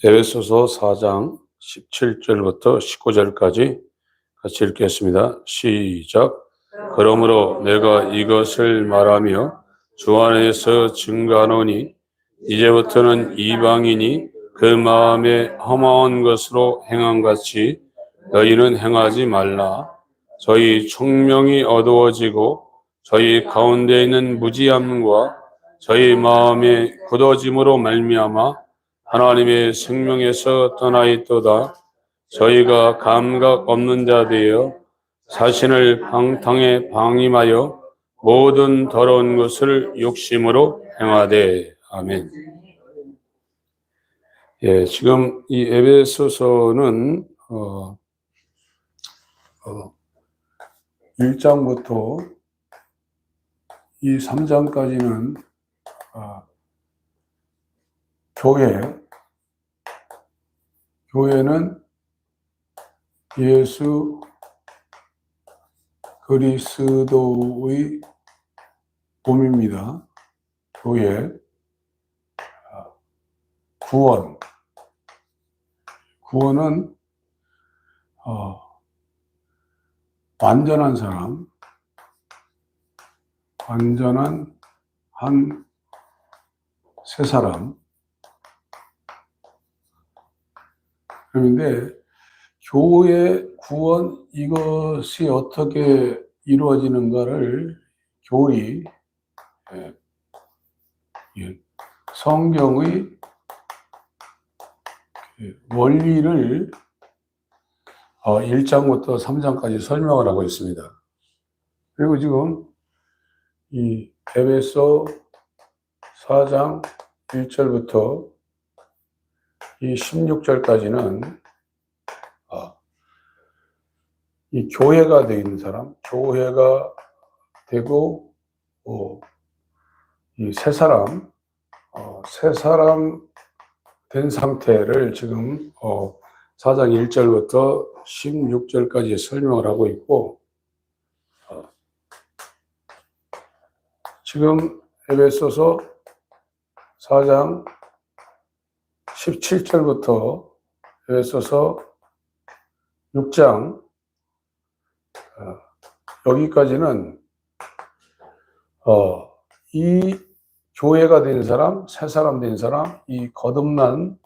에베소서 4장 17절부터 19절까지 같이 읽겠습니다. 시작. 그러므로 내가 이것을 말하며 주 안에서 증거하노니 이제부터는 이방인이 그 마음에 허망한 것으로 행함같이 너희는 행하지 말라. 저희 총명이 어두워지고 저희 가운데 있는 무지함과 저희 마음의 굳어짐으로 말미암아 하나님의 생명에서 떠나 있도다. 저희가 감각 없는 자 되어 자신을 방탕에 방임하여 모든 더러운 것을 욕심으로 행하되. 아멘. 예, 지금 이 에베소서는 1장부터 이 3장까지는 교회는 예수 그리스도의 몸입니다. 교회, 구원은 완전한 사람, 완전한 한 새 사람. 그런데 교회 구원 이것이 어떻게 이루어지는가를 교리 성경의 원리를 1장부터 3장까지 설명을 하고 있습니다. 그리고 지금 이 에베소 4장 1절부터 이 16절까지는 이 교회가 되어 있는 사람, 교회가 되고 이 새 사람 된 상태를 지금 4장 1절부터 16절까지 설명을 하고 있고, 지금 에베소서 4장 17절부터 에베소서 6장 여기까지는 이 교회가 된 사람, 새 사람 된 사람, 이 거듭난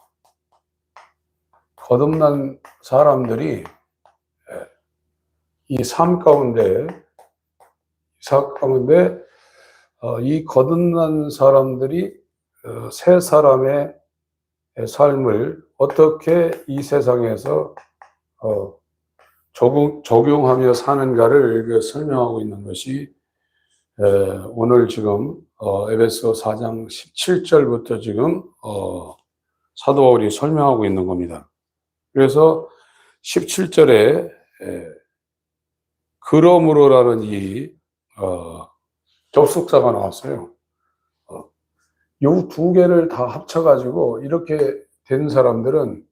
사람들이 이 삶 가운데 이 거듭난 사람들이 새 사람의 삶을 어떻게 이 세상에서 적용하며 사는가를 설명하고 있는 것이 오늘 지금 에베소 4장 17절부터 지금 사도 바울이 설명하고 있는 겁니다. 그래서 17절에 그러므로라는 이 접속사가 나왔어요. 이 두 개를 다 합쳐가지고 이렇게 된 사람들은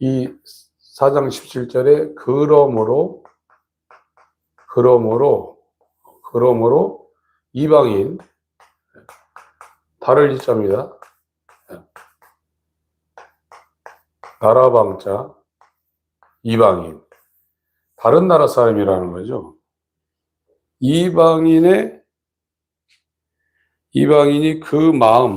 이 4장 17절에 그러므로 이방인, 달을 짓자입니다. 나라방자, 이방인, 다른 나라 사람이라는 거죠. 이방인이 그 마음의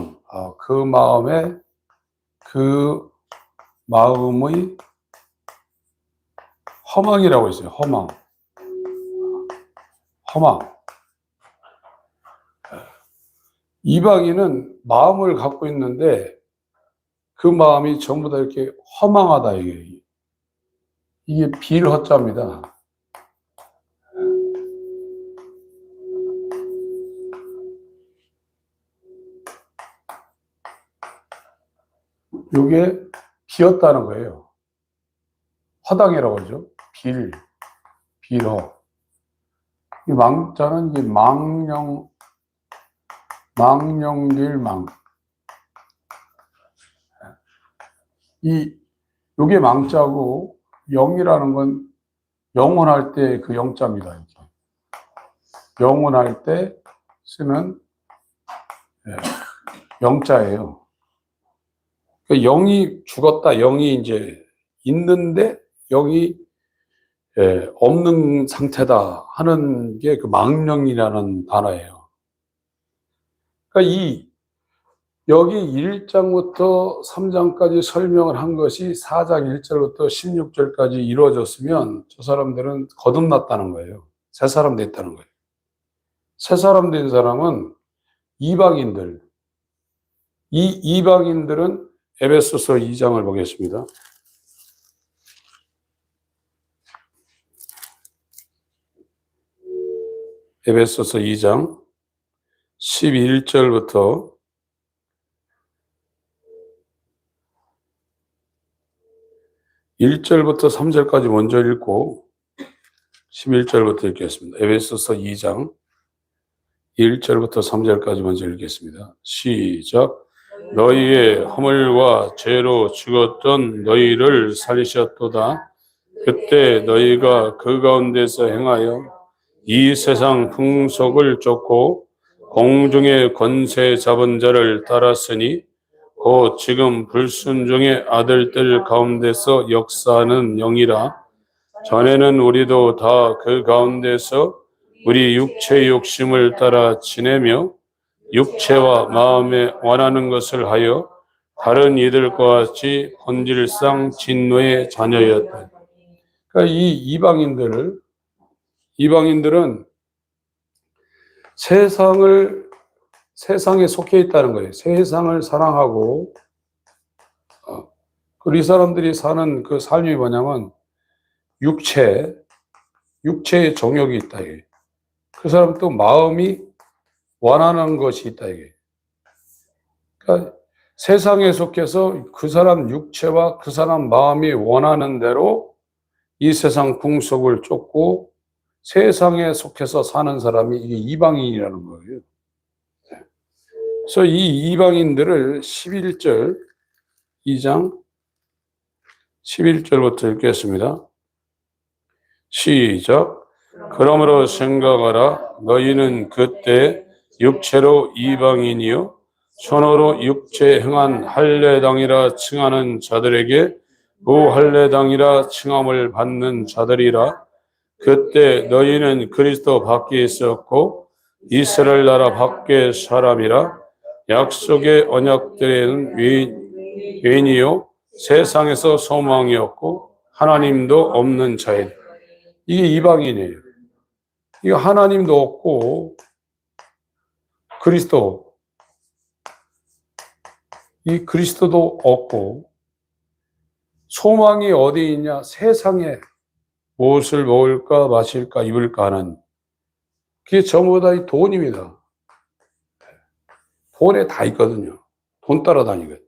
허망이라고 있어요. 허망. 이방인은 마음을 갖고 있는데 그 마음이 전부 다 이렇게 허망하다. 이게 빌허자입니다. 이게 비었다는 거예요. 허당이라고 그러죠. 빌허. 이 망자는 이제 망령길망. 요게 망자고, 영이라는 건 영원할 때 그 영자입니다. 이렇게. 영원할 때 쓰는 영자예요. 그 영이 죽었다, 영이 이제 있는데 영이 없는 상태다 하는 게 그 망령이라는 단어예요. 그러니까 여기 1장부터 3장까지 설명을 한 것이 4장 1절부터 16절까지 이루어졌으면 저 사람들은 거듭났다는 거예요. 새 사람 됐다는 거예요. 새 사람 된 사람은 이방인들, 이 이방인들은 에베소서 2장을 보겠습니다. 에베소서 2장 11절부터 1절부터 3절까지 먼저 읽고 11절부터 읽겠습니다. 에베소서 2장 1절부터 3절까지 먼저 읽겠습니다. 시작. 너희의 허물과 죄로 죽었던 너희를 살리셨도다. 그때 너희가 그 가운데서 행하여 이 세상 풍속을 쫓고 공중의 권세 잡은 자를 따랐으니 곧 지금 불순종의 아들들 가운데서 역사하는 영이라. 전에는 우리도 다 그 가운데서 우리 육체의 욕심을 따라 지내며 육체와 마음에 원하는 것을 하여 다른 이들과 같이 본질상 진노의 자녀였다. 그러니까 이 이방인들은 세상에 속해 있다는 거예요. 세상을 사랑하고, 이 사람들이 사는 그 삶이 뭐냐면 육체의 정욕이 있다. 이게. 그 사람 또 마음이 원하는 것이 있다. 이게. 그러니까 세상에 속해서 그 사람 육체와 그 사람 마음이 원하는 대로 이 세상 풍속을 쫓고 세상에 속해서 사는 사람이 이게 이방인이라는 거예요. 그래서 이 이방인들을 2장 11절부터 읽겠습니다. 시작. 그러므로 생각하라. 너희는 그때 육체로 이방인이요 손으로 육체 행한 할례당이라 칭하는 자들에게 무할례당이라 칭함을 받는 자들이라. 그때 너희는 그리스도 밖에 있었고 이스라엘 나라 밖의 사람이라. 약속의 언약들에는 외인이요 세상에서 소망이었고 하나님도 없는 자이다. 이게 이방인이에요. 이게 하나님도 없고 이 그리스도도 없고 소망이 어디 있냐? 세상에 무엇을 먹을까 마실까 입을까 하는, 그게 전부 다 이 돈입니다. 돈에 다 있거든요. 돈 따라다니거든요.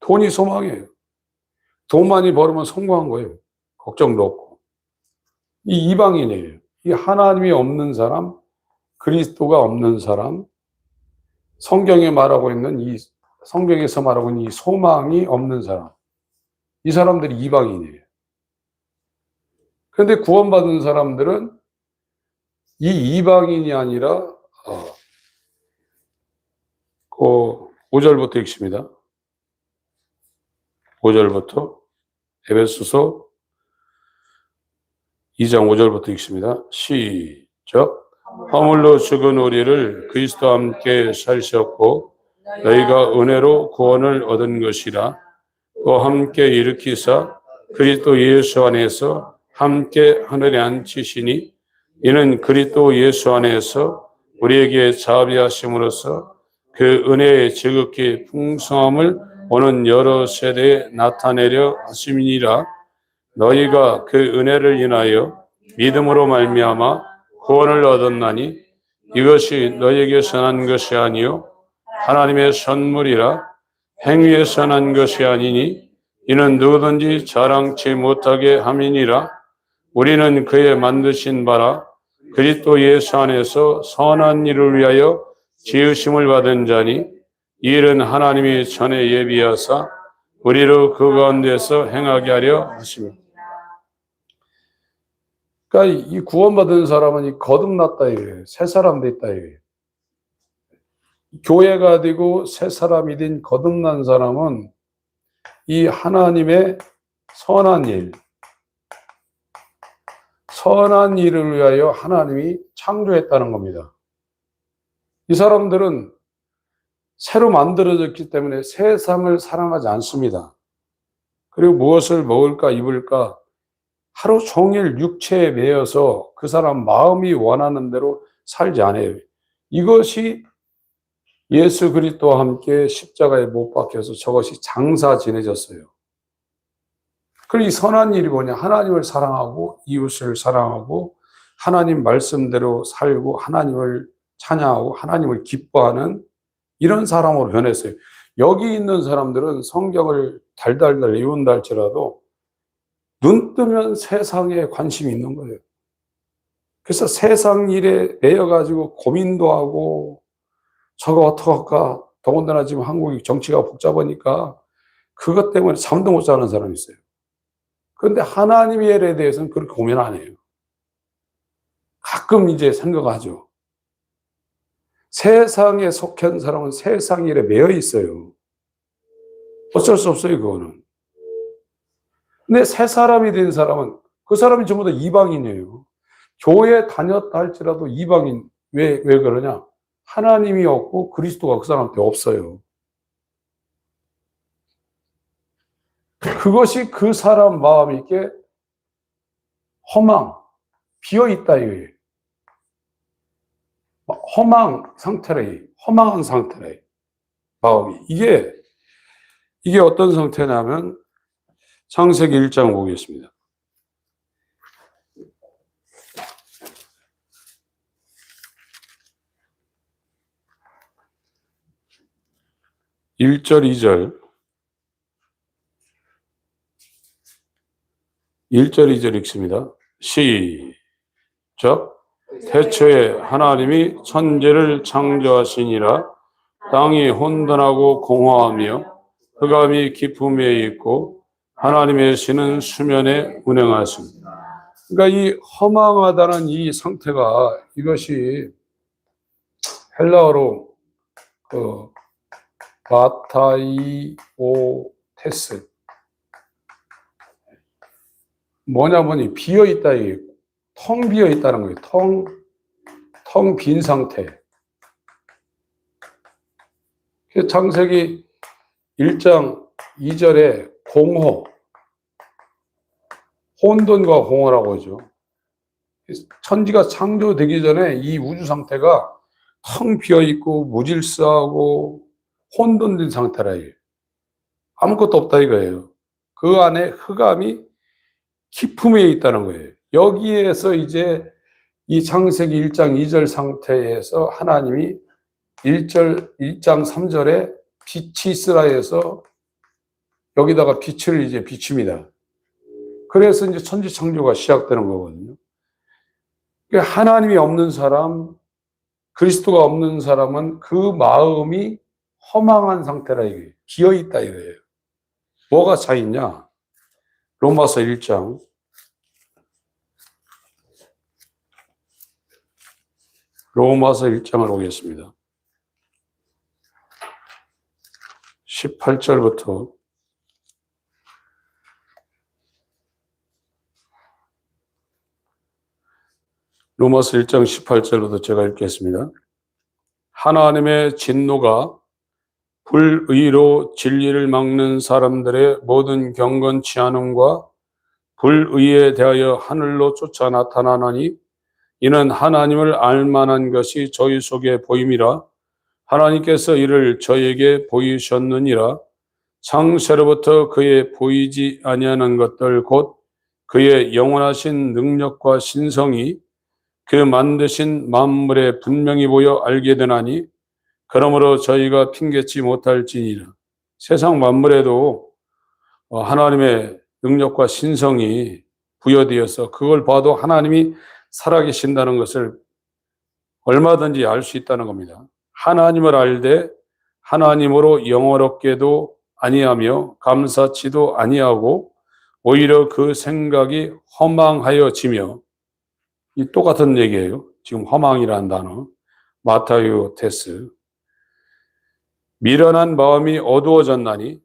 돈이 소망이에요. 돈 많이 벌으면 성공한 거예요. 걱정도 없고. 이 이방인이에요. 이 하나님이 없는 사람, 그리스도가 없는 사람, 성경에서 말하고 있는 이 소망이 없는 사람, 이 사람들이 이방인이에요. 그런데 구원받은 사람들은 이 이방인이 아니라 5절부터 읽습니다. 5절부터 에베소서 2장 5절부터 읽습니다. 시작. 허물로 죽은 우리를 그리스도와 함께 살리셨고 너희가 은혜로 구원을 얻은 것이라. 또 함께 일으키사 그리스도 예수 안에서 함께 하늘에 앉히시니 이는 그리스도 예수 안에서 우리에게 자비하심으로써 그 은혜의 지극히 풍성함을 오는 여러 세대에 나타내려 하심이니라. 너희가 그 은혜를 인하여 믿음으로 말미암아 구원을 얻었나니 이것이 너희에게서 난 것이 아니요 하나님의 선물이라. 행위에서 난 것이 아니니 이는 누구든지 자랑치 못하게 함이니라. 우리는 그의 만드신 바라 그리스도 예수 안에서 선한 일을 위하여 지으심을 받은 자니 이 일은 하나님이 전에 예비하사 우리로 그 가운데서 행하게 하려 하십니다. 그러니까 이 구원받은 사람은 이 거듭났다 이거예요. 새 사람 됐다 이거예요. 교회가 되고 새 사람이 된 거듭난 사람은 이 하나님의 선한 일을 위하여 하나님이 창조했다는 겁니다. 이 사람들은 새로 만들어졌기 때문에 세상을 사랑하지 않습니다. 그리고 무엇을 먹을까 입을까 하루 종일 육체에 매여서 그 사람 마음이 원하는 대로 살지 않아요. 이것이 예수 그리스도와 함께 십자가에 못 박혀서 저것이 장사 지내졌어요. 그리고 이 선한 일이 뭐냐? 하나님을 사랑하고 이웃을 사랑하고 하나님 말씀대로 살고 하나님을 찬양하고 하나님을 기뻐하는 이런 사람으로 변했어요. 여기 있는 사람들은 성경을 달달달 외운다 할지라도 눈 뜨면 세상에 관심이 있는 거예요. 그래서 세상 일에 매여가지고 고민도 하고 저거 어떡할까? 더군다나 지금 한국이 정치가 복잡하니까 그것 때문에 잠도 못 자는 사람이 있어요. 그런데 하나님의 일에 대해서는 그렇게 고민 안 해요. 가끔 이제 생각하죠. 세상에 속한 사람은 세상 일에 매여 있어요. 어쩔 수 없어요, 그거는. 근데 새 사람이 된 사람은 그 사람이 전부 다 이방인이에요. 교회 다녔다 할지라도 이방인. 왜 그러냐? 하나님이 없고 그리스도가 그 사람한테 없어요. 그것이 그 사람 마음이 이렇게 비어있다 이거예요. 허망한 상태래. 마음이. 이게 어떤 상태냐면 창세기 1장 보겠습니다. 1절, 2절. 1절, 2절 읽습니다. 시작. 태초에 하나님이 천지를 창조하시니라. 땅이 혼돈하고 공허하며 흑암이 깊음에 있고 하나님의 신은 수면에 운행하십니다. 그러니까 이 허망하다는 이 상태가 이것이 헬라어로 바타이오테스 뭐냐면 비어 있다, 이게 텅 비어 있다는 거예요. 텅 빈 상태. 창세기 1장 2절에 혼돈과 공허라고 하죠. 천지가 창조되기 전에 이 우주 상태가 텅 비어 있고 무질서하고 혼돈된 상태라 해요. 아무것도 없다 이거예요. 그 안에 흑암이 깊음에 있다는 거예요. 여기에서 이제 이 창세기 1장 2절 상태에서 하나님이 1장 3절에 빛이 있으라 해서 여기다가 빛을 이제 비춥니다. 그래서 이제 천지 창조가 시작되는 거거든요. 그러니까 하나님이 없는 사람, 그리스도가 없는 사람은 그 마음이 허망한 상태라 이거예요. 비어 있다 이거예요. 뭐가 차이냐? 로마서 1장. 로마서 1장을 보겠습니다. 18절부터 로마서 1장 18절부터 제가 읽겠습니다. 하나님의 진노가 불의로 진리를 막는 사람들의 모든 경건치 않음과 불의에 대하여 하늘로 쫓아 나타나나니 이는 하나님을 알만한 것이 저희 속에 보임이라. 하나님께서 이를 저에게 보이셨느니라. 창세로부터 그의 보이지 아니하는 것들 곧 그의 영원하신 능력과 신성이 그 만드신 만물에 분명히 보여 알게 되나니 그러므로 저희가 핑계치 못할지니라. 세상 만물에도 하나님의 능력과 신성이 부여되어서 그걸 봐도 하나님이 살아계신다는 것을 얼마든지 알 수 있다는 겁니다. 하나님을 알되 하나님으로 영원롭게도 아니하며 감사치도 아니하고 오히려 그 생각이 허망하여지며, 이 똑같은 얘기예요. 지금 허망이라는 단어, 마타이오테스. 미련한 마음이 어두워졌나니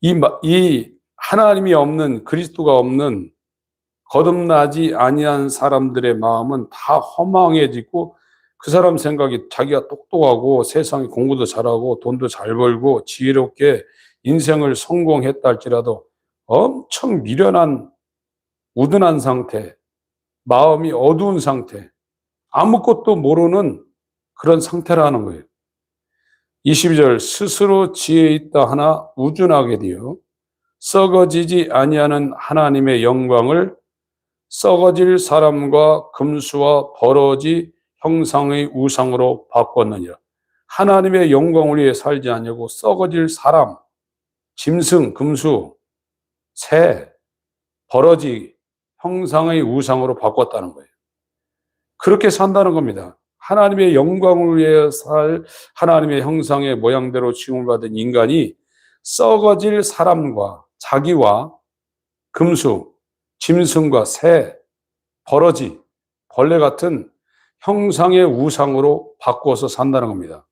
이 하나님이 없는, 그리스도가 없는, 거듭나지 아니한 사람들의 마음은 다 허망해지고, 그 사람 생각이 자기가 똑똑하고 세상에 공부도 잘하고 돈도 잘 벌고 지혜롭게 인생을 성공했다 할지라도 엄청 미련한, 우둔한 상태, 마음이 어두운 상태, 아무것도 모르는 그런 상태라는 거예요. 22절, 스스로 지혜 있다 하나 우둔하게 되어 썩어지지 아니하는 하나님의 영광을 썩어질 사람과 금수와 버러지 형상의 우상으로 바꿨느니라. 하나님의 영광을 위해 살지 않냐고 썩어질 사람, 짐승, 금수, 새, 버러지 형상의 우상으로 바꿨다는 거예요. 그렇게 산다는 겁니다. 하나님의 영광을 위해 살 하나님의 형상의 모양대로 지음을 받은 인간이 썩어질 사람과 자기와 금수, 짐승과 새, 버러지, 벌레 같은 형상의 우상으로 바꿔서 산다는 겁니다.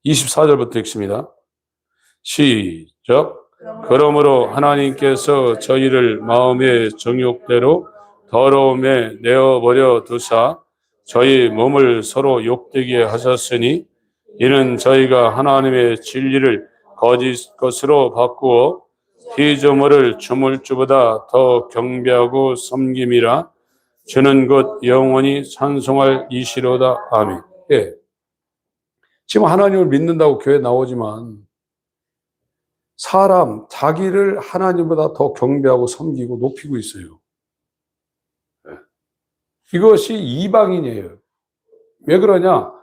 24절부터 읽습니다. 시작. 그러므로 하나님께서 저희를 마음의 정욕대로 더러움에 내어버려 두사 저희 몸을 서로 욕되게 하셨으니 이는 저희가 하나님의 진리를 거짓 것으로 바꾸어 피조물을 주물주보다 더 경배하고 섬김이라. 주는 곧 영원히 찬송할 이시로다. 아멘. 예. 지금 하나님을 믿는다고 교회 나오지만 사람, 자기를 하나님보다 더 경배하고 섬기고 높이고 있어요. 예. 이것이 이방인이에요. 왜 그러냐?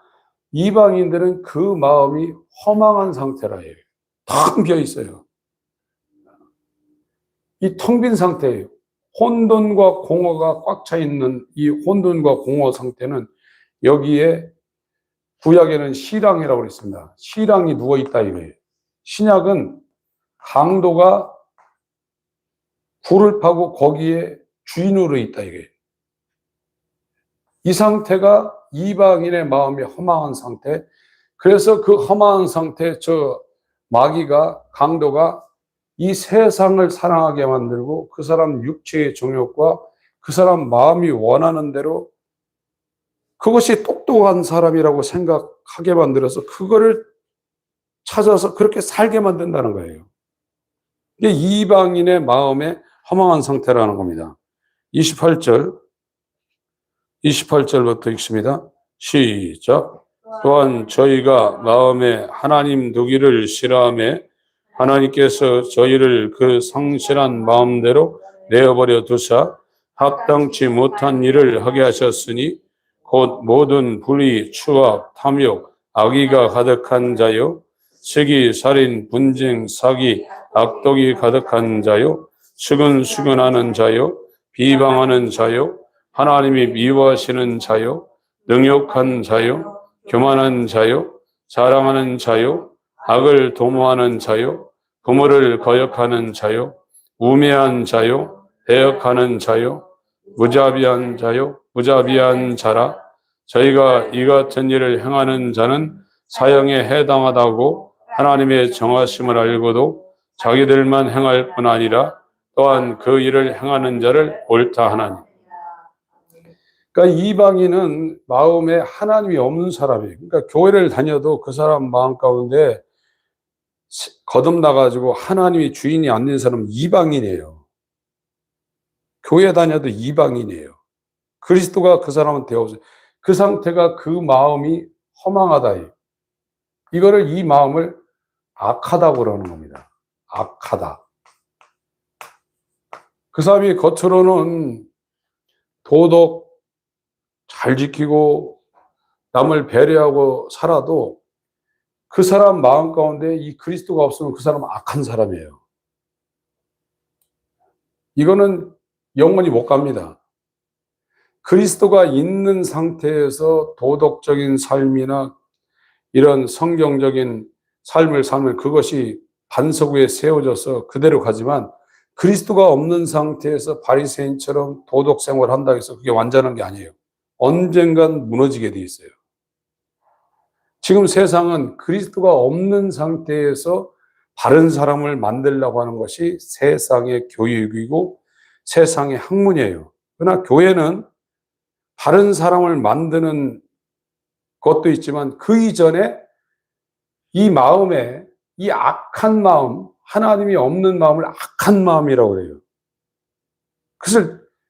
이방인들은 그 마음이 허망한 상태라 해요. 텅 비어 있어요. 이 텅 빈 상태예요. 혼돈과 공허가 꽉 차 있는 이 혼돈과 공허 상태는 여기에 구약에는 시랑이라고 그랬습니다. 시랑이 누워있다 이거예요. 신약은 강도가 굴을 파고 거기에 주인으로 있다 이거예요. 이 상태가 이방인의 마음이 허망한 상태. 그래서 그 허망한 상태 저 마귀가, 강도가 이 세상을 사랑하게 만들고 그 사람 육체의 정욕과 그 사람 마음이 원하는 대로 그것이 똑똑한 사람이라고 생각하게 만들어서 그거를 찾아서 그렇게 살게 만든다는 거예요. 이게 이방인의 마음의 허망한 상태라는 겁니다. 28절부터 읽습니다. 시작. 또한 저희가 마음에 하나님 두기를 싫어하며 하나님께서 저희를 그 상실한 마음대로 내어버려 두사 합당치 못한 일을 하게 하셨으니 곧 모든 불의, 추악, 탐욕, 악의가 가득한 자요, 시기, 살인, 분쟁, 사기, 악독이 가득한 자요, 수근수근하는 자요, 비방하는 자요, 하나님이 미워하시는 자요, 능욕한 자요, 교만한 자요, 자랑하는 자요, 악을 도모하는 자요, 부모를 거역하는 자요, 우매한 자요, 배역하는 자요, 무자비한 자요, 무자비한 자라. 저희가 이 같은 일을 행하는 자는 사형에 해당하다고 하나님의 정하심을 알고도 자기들만 행할 뿐 아니라 또한 그 일을 행하는 자를 옳다 하나니. 그러니까 이방인은 마음에 하나님이 없는 사람이에요. 그러니까 교회를 다녀도 그 사람 마음 가운데 거듭나가지고 하나님이 주인이 안 된 사람은 이방인이에요. 교회 다녀도 이방인이에요. 그리스도가 그 사람은 되어서 그 상태가 그 마음이 허망하다. 이거를 이 마음을 악하다고 그러는 겁니다. 악하다. 그 사람이 겉으로는 도덕 잘 지키고 남을 배려하고 살아도 그 사람 마음 가운데 이 그리스도가 없으면 그 사람은 악한 사람이에요. 이거는 영원히 못 갑니다. 그리스도가 있는 상태에서 도덕적인 삶이나 이런 성경적인 삶을 살면 그것이 반석 위에 세워져서 그대로 가지만 그리스도가 없는 상태에서 바리새인처럼 도덕 생활을 한다고 해서 그게 완전한 게 아니에요. 언젠간 무너지게 돼 있어요. 지금 세상은 그리스도가 없는 상태에서 바른 사람을 만들려고 하는 것이 세상의 교육이고 세상의 학문이에요. 그러나 교회는 바른 사람을 만드는 것도 있지만 그 이전에 이 마음에, 이 악한 마음, 하나님이 없는 마음을 악한 마음이라고 그래요.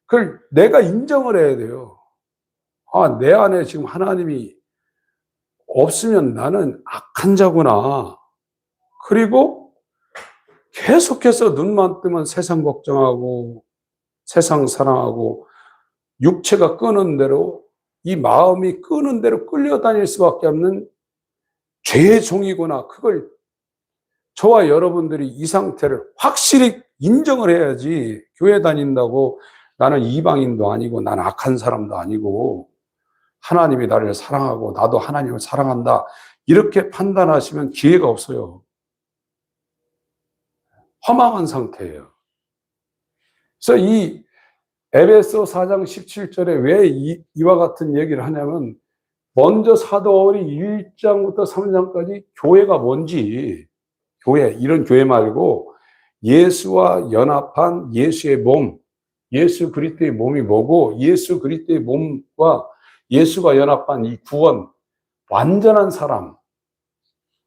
그걸 내가 인정을 해야 돼요. 아, 내 안에 지금 하나님이 없으면 나는 악한 자구나. 그리고 계속해서 눈만 뜨면 세상 걱정하고 세상 사랑하고 육체가 끄는 대로, 이 마음이 끄는 대로 끌려다닐 수밖에 없는 죄의 종이구나. 그걸 저와 여러분들이 이 상태를 확실히 인정을 해야지. 교회 다닌다고 나는 이방인도 아니고 나는 악한 사람도 아니고 하나님이 나를 사랑하고 나도 하나님을 사랑한다, 이렇게 판단하시면 기회가 없어요. 허망한 상태예요. 그래서 이 에베소 4장 17절에 왜 이와 같은 얘기를 하냐면, 먼저 사도 바울이 1장부터 3장까지 교회가 뭔지, 교회, 이런 교회 말고 예수와 연합한 예수의 몸, 예수 그리스도의 몸이 뭐고, 예수 그리스도의 몸과 예수가 연합한 이 구원, 완전한 사람,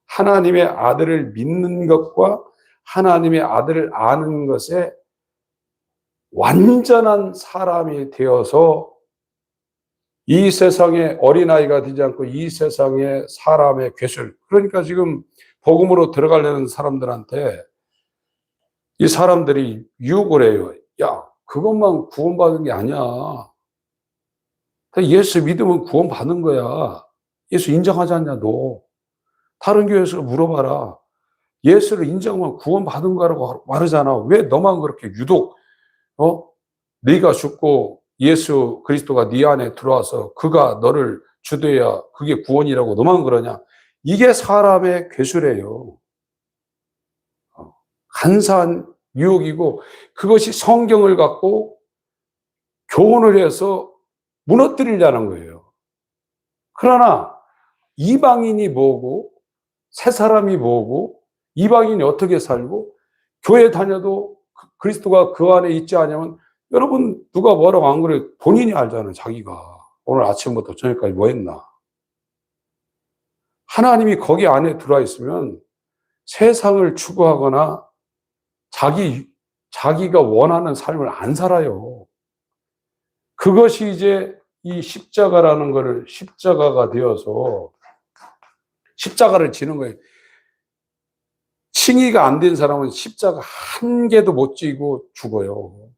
하나님의 아들을 믿는 것과 하나님의 아들을 아는 것에 완전한 사람이 되어서 이 세상에 어린아이가 되지 않고 이 세상에 사람의 괴술, 그러니까 지금 복음으로 들어가려는 사람들한테 이 사람들이 유혹을 해요. 야, 그것만 구원받은 게 아니야. 예수 믿으면 구원받는 거야. 예수 인정하지 않냐, 너. 다른 교회에서 물어봐라. 예수를 인정하면 구원받은 거라고 말하잖아. 왜 너만 그렇게 유독, 네가 죽고 예수 그리스도가 네 안에 들어와서 그가 너를 주도해야 그게 구원이라고 너만 그러냐. 이게 사람의 괴술이에요. 간사한 유혹이고, 그것이 성경을 갖고 교훈을 해서 무너뜨리려는 거예요. 그러나 이방인이 뭐고 새 사람이 뭐고 이방인이 어떻게 살고 교회 다녀도 그리스도가 그 안에 있지 않으면, 여러분 누가 뭐라고 안 그래, 본인이 알잖아요. 자기가 오늘 아침부터 저녁까지 뭐 했나. 하나님이 거기 안에 들어와 있으면 세상을 추구하거나 자기가 원하는 삶을 안 살아요. 그것이 이제 이 십자가라는 거를, 십자가가 되어서 십자가를 지는 거예요. 칭의가 안 된 사람은 십자가 한 개도 못 지고 죽어요.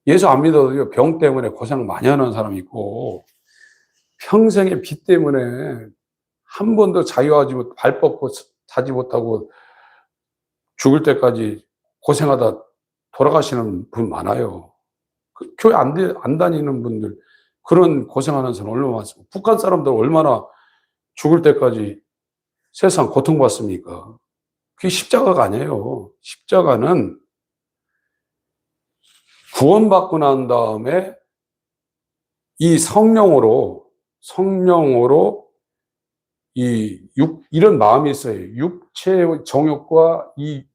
예수 안 믿어도 병 때문에 고생 많이 하는 사람이 있고, 평생의 빚 때문에 한 번도 자유하지 못, 발 뻗고 자지 못하고 죽을 때까지 고생하다 돌아가시는 분 많아요. 교회 안 다니는 분들, 그런 고생하는 사람 얼마나 많습니까? 북한 사람들 얼마나 죽을 때까지 세상 고통받습니까? 그게 십자가가 아니에요. 십자가는 구원받고 난 다음에 이 성령으로 이런 마음이 있어요. 육체의 정욕과 이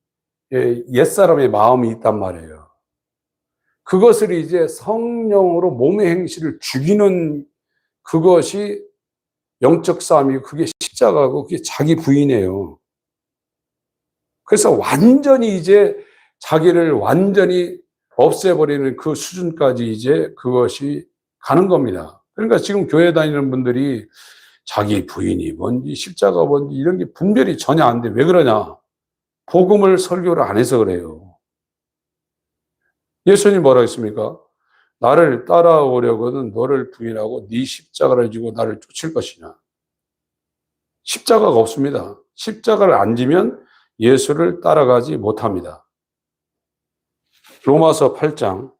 옛사람의 마음이 있단 말이에요. 그것을 이제 성령으로 몸의 행실을 죽이는, 그것이 영적 싸움이고 그게 십자가고 그게 자기 부인이에요. 그래서 완전히 이제 자기를 완전히 없애버리는 그 수준까지 이제 그것이 가는 겁니다. 그러니까 지금 교회 다니는 분들이 자기 부인이 뭔지 십자가 뭔지 이런 게 분별이 전혀 안 돼. 왜 그러냐? 복음을 설교를 안 해서 그래요. 예수님 뭐라고 했습니까? 나를 따라오려거든 너를 부인하고 네 십자가를 지고 나를 쫓을 것이냐. 십자가가 없습니다. 십자가를 안 지면 예수를 따라가지 못합니다. 로마서 8장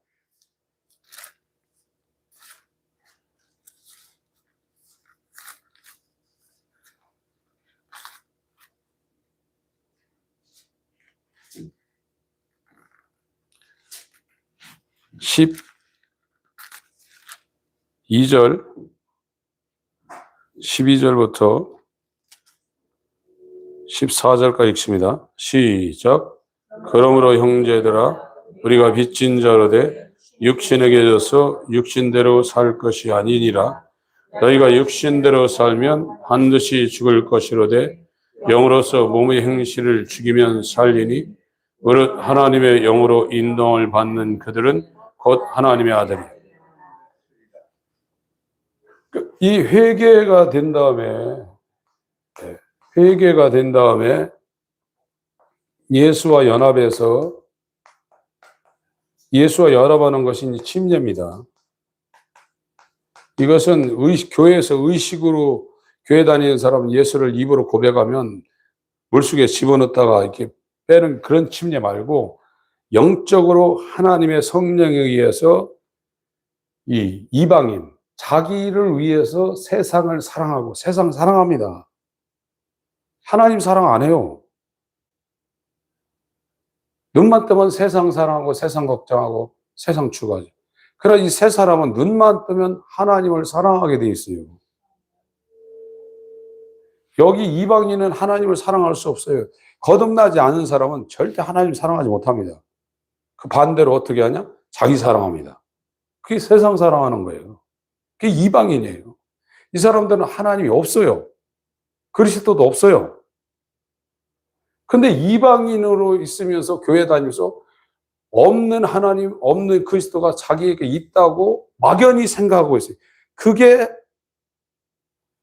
12절 12절부터 14절까지 읽습니다. 시작. 그러므로 형제들아 우리가 빚진 자로되 육신에게 져서 육신대로 살 것이 아니니라. 너희가 육신대로 살면 반드시 죽을 것이로되 영으로서 몸의 행실을 죽이면 살리니 무릇 하나님의 영으로 인도함을 받는 그들은 곧 하나님의 아들이. 이 회개가 된 다음에 예수와 연합하는 것이 침례입니다. 이것은 교회에서 의식으로 교회 다니는 사람은 예수를 입으로 고백하면 물속에 집어넣다가 이렇게 빼는 그런 침례 말고 영적으로 하나님의 성령에 의해서 이 이방인, 자기를 위해서 세상을 사랑하고 세상 사랑합니다. 하나님 사랑 안 해요. 눈만 뜨면 세상 사랑하고 세상 걱정하고 세상 추구하죠. 그러나 이 세 사람은 눈만 뜨면 하나님을 사랑하게 돼 있어요. 여기 이방인은 하나님을 사랑할 수 없어요. 거듭나지 않은 사람은 절대 하나님을 사랑하지 못합니다. 그 반대로 어떻게 하냐? 자기 사랑합니다. 그게 세상 사랑하는 거예요. 그게 이방인이에요. 이 사람들은 하나님이 없어요. 그리스도도 없어요. 근데 이방인으로 있으면서 교회 다니면서 없는 하나님, 없는 그리스도가 자기에게 있다고 막연히 생각하고 있어요. 그게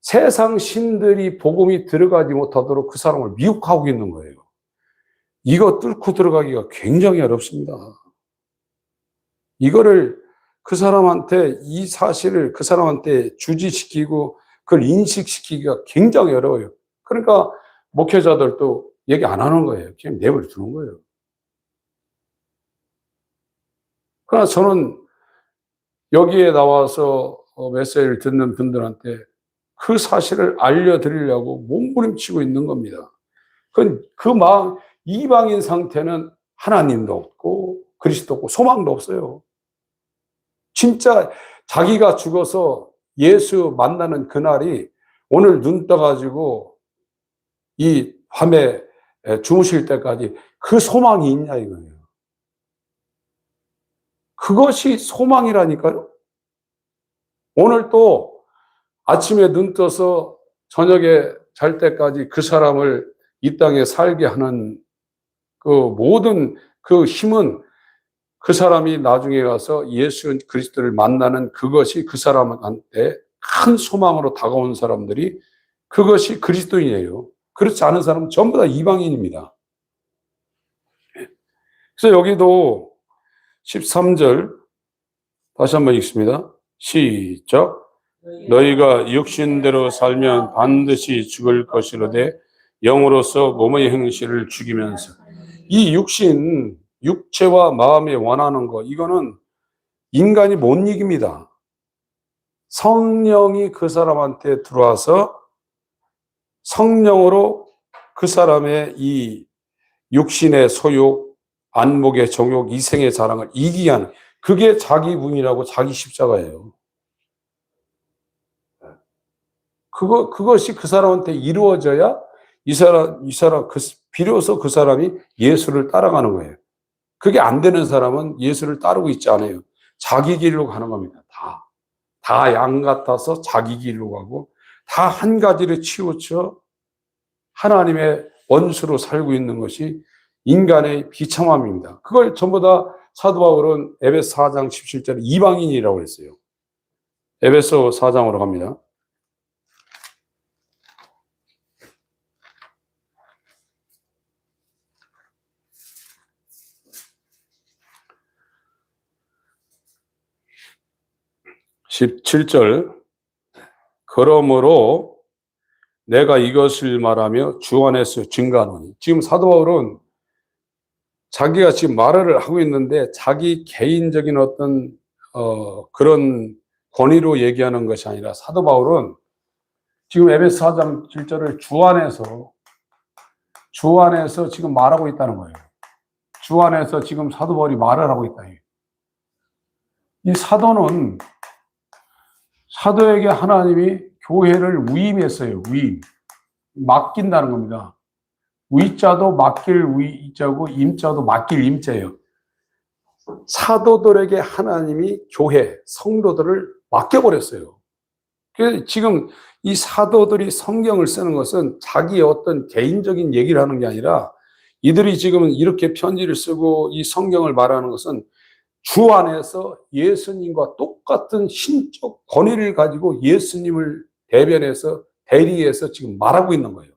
세상 신들이 복음이 들어가지 못하도록 그 사람을 미혹하고 있는 거예요. 이거 뚫고 들어가기가 굉장히 어렵습니다. 이거를 이 사실을 그 사람한테 주지시키고 그걸 인식시키기가 굉장히 어려워요. 그러니까 목회자들도 얘기 안 하는 거예요. 그냥 내버려 두는 거예요. 그러나 저는 여기에 나와서 메시지를 듣는 분들한테 그 사실을 알려드리려고 몸부림치고 있는 겁니다. 그 마음, 이방인 상태는 하나님도 없고 그리스도 없고 소망도 없어요. 진짜 자기가 죽어서 예수 만나는 그날이 오늘 눈 떠가지고 이 밤에 주무실 때까지 그 소망이 있냐 이거예요. 그것이 소망이라니까요. 오늘 또 아침에 눈 떠서 저녁에 잘 때까지 그 사람을 이 땅에 살게 하는 그 모든 그 힘은 그 사람이 나중에 가서 예수 그리스도를 만나는 그것이 그 사람한테 큰 소망으로 다가온 사람들이 그것이 그리스도인이에요. 그렇지 않은 사람은 전부 다 이방인입니다. 그래서 여기도 13절 다시 한번 읽습니다. 시작. 너희가 육신대로 살면 반드시 죽을 것이로되 영으로서 몸의 행실을 죽이면서. 이 육체와 마음이 원하는 거, 이거는 인간이 못 이깁니다. 성령이 그 사람한테 들어와서 성령으로 그 사람의 이 육신의 소욕, 안목의 정욕, 이생의 자랑을 이기게 하는, 그게 자기 분이라고 자기 십자가예요. 그것이 그 사람한테 이루어져야 비로소 그 사람이 예수를 따라가는 거예요. 그게 안 되는 사람은 예수를 따르고 있지 않아요. 자기 길로 가는 겁니다. 다 양 같아서 자기 길로 가고, 다 한 가지를 치우쳐 하나님의 원수로 살고 있는 것이 인간의 비참함입니다. 그걸 전부 다 사도 바울은 에베소 4장 17절에 이방인이라고 했어요. 에베소 4장으로 갑니다. (17절) 그러므로 내가 이것을 말하며 주 안에서 증거하노니. 지금 사도 바울은 자기가 지금 말을 하고 있는데 자기 개인적인 어떤 그런 권위로 얘기하는 것이 아니라 사도 바울은 지금 에베소 4장 7절을 주 안에서 지금 말하고 있다는 거예요. 주 안에서 지금 사도 바울이 말을 하고 있다. 이 사도는 사도에게 하나님이 교회를 위임했어요. 위임. 맡긴다는 겁니다. 위자도 맡길 위자고 임자도 맡길 임자예요. 사도들에게 하나님이 교회, 성도들을 맡겨버렸어요. 그래서 지금 이 사도들이 성경을 쓰는 것은 자기의 어떤 개인적인 얘기를 하는 게 아니라 이들이 지금 이렇게 편지를 쓰고 이 성경을 말하는 것은 주 안에서 예수님과 똑같은 신적 권위를 가지고 예수님을 대변해서 대리해서 지금 말하고 있는 거예요.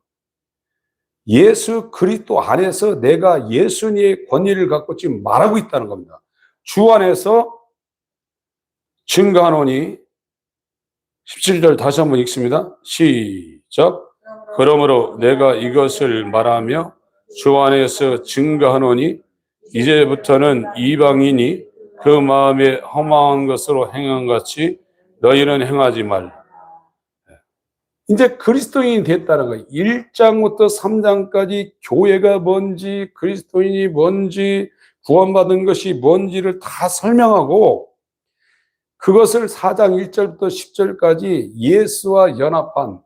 예수 그리스도 안에서 내가 예수님의 권위를 갖고 지금 말하고 있다는 겁니다. 주 안에서 증거하노니 17절 다시 한번 읽습니다. 시작. 그러므로 내가 이것을 말하며 주 안에서 증거하노니 이제부터는 이방인이 그 마음에 허망한 것으로 행한 같이 너희는 행하지 말라. 이제 그리스도인이 됐다는 거예요. 1장부터 3장까지 교회가 뭔지, 그리스도인이 뭔지, 구원받은 것이 뭔지를 다 설명하고 그것을 4장 1절부터 10절까지 예수와 연합한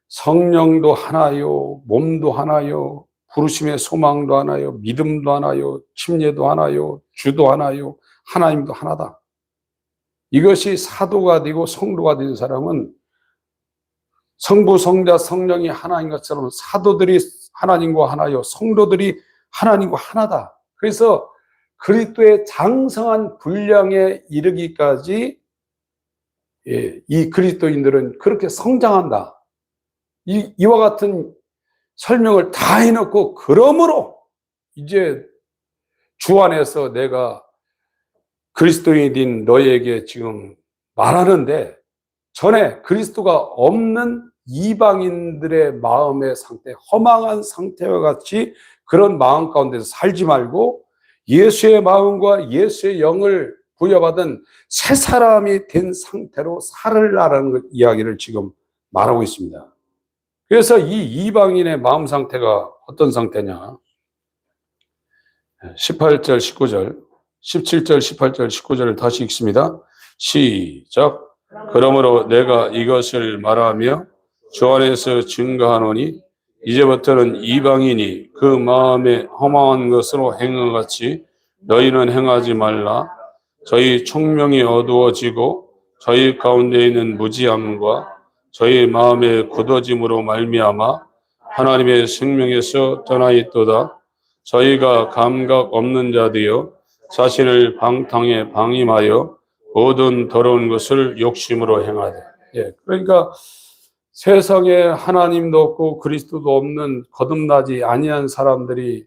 성령도 하나요, 몸도 하나요, 부르심의 소망도 하나요, 믿음도 하나요, 침례도 하나요, 주도 하나요, 하나님도 하나다. 이것이 사도가 되고 성도가 된 사람은 성부, 성자, 성령이 하나인 것처럼 사도들이 하나님과 하나요, 성도들이 하나님과 하나다. 그래서 그리스도의 장성한 분량에 이르기까지 이 그리스도인들은 그렇게 성장한다. 이와 같은 설명을 다 해놓고 그러므로 이제 주 안에서 내가 그리스도인인 너희에게 지금 말하는데 전에 그리스도가 없는 이방인들의 마음의 상태, 허망한 상태와 같이 그런 마음 가운데서 살지 말고 예수의 마음과 예수의 영을 부여받은 새 사람이 된 상태로 살으라는 이야기를 지금 말하고 있습니다. 그래서 이 이방인의 마음 상태가 어떤 상태냐? 18절, 19절, 17절, 18절, 19절을 다시 읽습니다. 시작. 그러므로 내가 이것을 말하며 주 안에서 증거하노니 이제부터는 이방인이 그 마음에 허망한 것으로 행한 같이 너희는 행하지 말라. 저희 총명이 어두워지고 저희 가운데 있는 무지함과 저희 마음의 굳어짐으로 말미암아 하나님의 생명에서 떠나 있도다. 저희가 감각 없는 자되어 자신을 방탕에 방임하여 모든 더러운 것을 욕심으로 행하되. 그러니까 세상에 하나님도 없고 그리스도도 없는 거듭나지 아니한 사람들이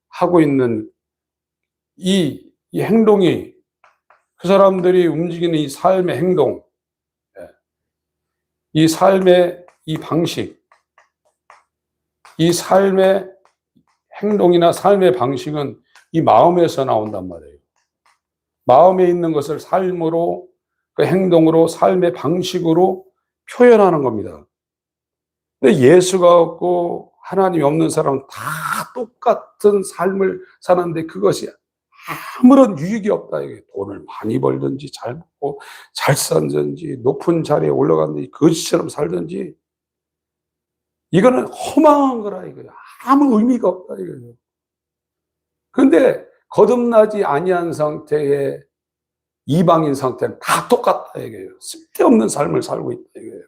하고 있는 이 행동이 그 사람들이 움직이는 이 삶의 행동, 이 삶의 이 방식, 이 삶의 행동이나 삶의 방식은 이 마음에서 나온단 말이에요. 마음에 있는 것을 삶으로, 그 행동으로, 삶의 방식으로 표현하는 겁니다. 근데 예수가 없고 하나님이 없는 사람은 다 똑같은 삶을 사는데 그것이 아무런 유익이 없다. 이게 돈을 많이 벌든지 잘 먹고 잘 살든지 높은 자리에 올라갔든지 거지처럼 살든지 이거는 허망한 거라 이거예요. 아무 의미가 없다 이거예요. 그런데 거듭나지 아니한 상태의 이방인 상태는 다 똑같다 이거예요. 쓸데없는 삶을 살고 있다 이거예요.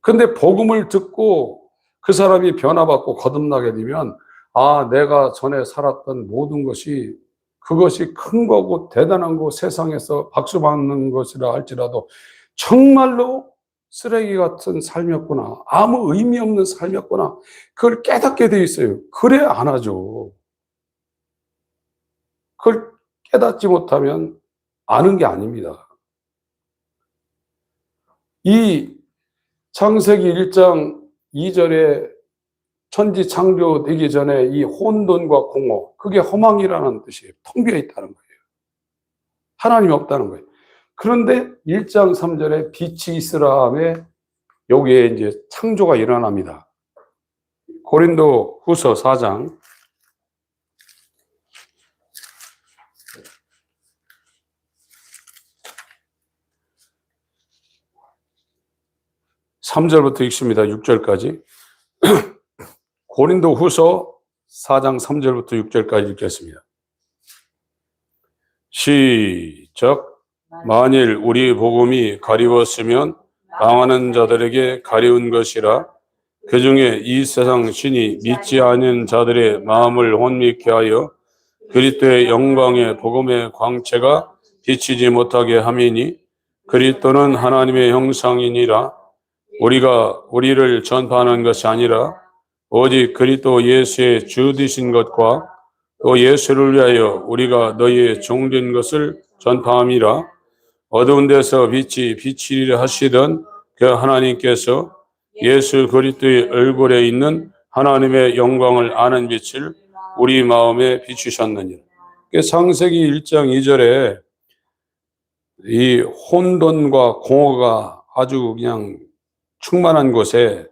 그런데 복음을 듣고 그 사람이 변화받고 거듭나게 되면 아, 내가 전에 살았던 모든 것이 그것이 큰 거고 대단한 거 세상에서 박수 받는 것이라 할지라도 정말로 쓰레기 같은 삶이었구나. 아무 의미 없는 삶이었구나. 그걸 깨닫게 돼 있어요. 그래 안 하죠. 그걸 깨닫지 못하면 아는 게 아닙니다. 이 창세기 1장 2절에 천지 창조되기 전에 이 혼돈과 공허, 그게 허망이라는 뜻이에요. 텅 비어 있다는 거예요. 하나님이 없다는 거예요. 그런데 1장 3절에 빛이 있으라 하며 여기에 이제 창조가 일어납니다. 고린도 후서 4장 3절부터 읽습니다. 6절까지. 고린도 후서 4장 3절부터 6절까지 읽겠습니다. 시작. 만일 우리 복음이 가리웠으면 당하는 자들에게 가리운 것이라. 그 중에 이 세상 신이 믿지 않은 자들의 마음을 혼미케 하여 그리스도의 영광의 복음의 광채가 비치지 못하게 함이니, 그리스도는 하나님의 형상이니라. 우리가 우리를 전파하는 것이 아니라 오직 그리스도 예수의 주 되신 것과 또 예수를 위하여 우리가 너희의 종된 것을 전파함이라. 어두운 데서 빛이 비치리라 하시던 그 하나님께서 예수 그리스도의 얼굴에 있는 하나님의 영광을 아는 빛을 우리 마음에 비추셨느니라. 창세기 1장 2절에 이 혼돈과 공허가 아주 그냥 충만한 곳에